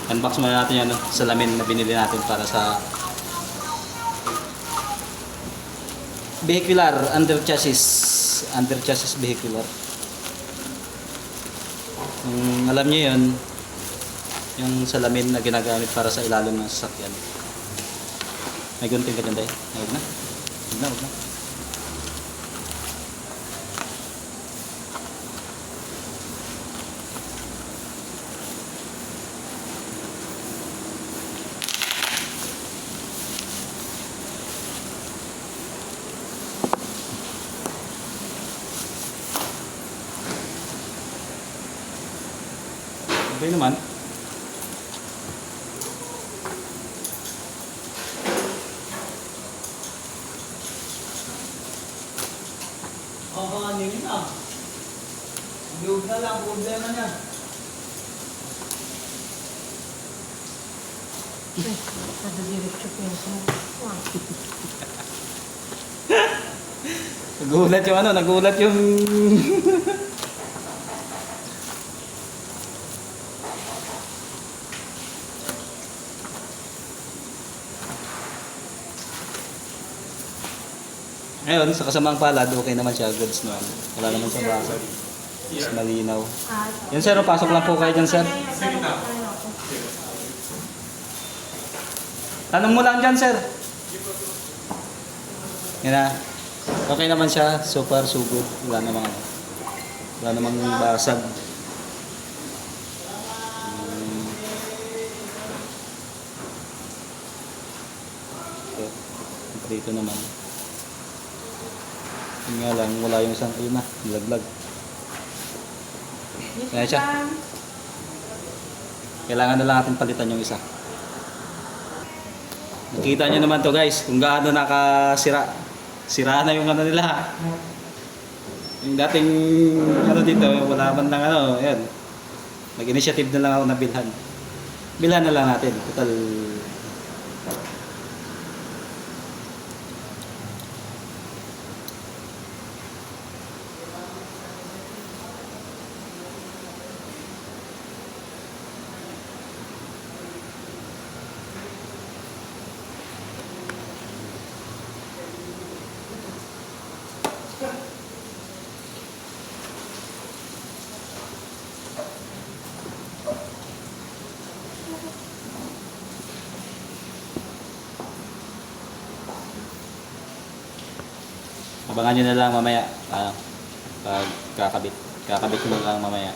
Unbox muna natin yung salamin na binili natin para sa vehicular under chassis vehicular. Alam niyo yun, yung salamin na ginagamit para sa ilalim ng sasakyan. May gunting ka dyan, Day? Huwag na. Huwag na, huwag na. Okay naman. Ano yun na? Lug na lang, problema niya. Kada diretso po yung Nagulat yung Ngayon, sa kasamang palad, okay naman siya, goods naman. Wala naman siyang basag. Mas malinaw. Yan sir, pasok lang po kayo dyan sir. Tanong mo lang dyan sir. Yan na. Okay naman siya, super, so good. Wala namang basag. Dito naman. Yun nga lang, wala yung isang, ayun na, nilaglag. Kaya siya. Kailangan na lang natin palitan yung isa. Nakita nyo naman to guys, kung gaano nakasira. Sira na yung ano nila. Yung dating ano dito, wala man lang ano, ayan. Nag-initiative na lang ako na bilhan. Bilhan na lang natin. Total abangan nyo na lang mamaya pag kakabit ko na lang mamaya,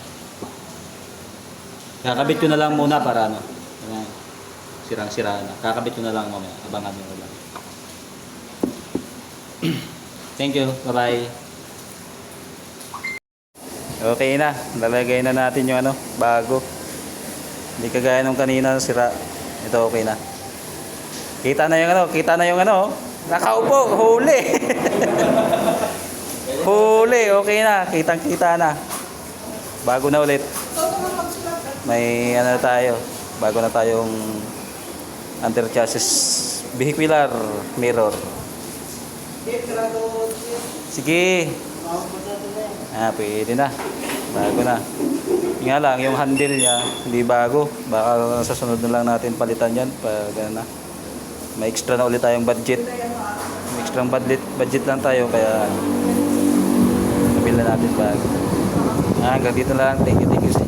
kakabit ko na lang muna para ano, sirang-sira na, kakabit ko na lang mamaya, abangan nyo na lang. Thank you, bye bye. Okay na, lalagay na natin yung ano, bago. Hindi kagaya nung kanina sira. Ito okay na. Kita na yung ano, nakaupo, huli. Huli, okay na, kitang-kita na. Bago na ulit. May ano tayo, bago na tayong under chassis vehicular mirror. Sige. Pwede na. Bago na. Nga lang, yung handle niya, hindi bago. Baka sa sunod na lang natin palitan yan. Pag na. May extra na ulit tayong budget. May extra budget lang tayo. Kaya, nabila natin bago. Hanggang dito lang. Thank you.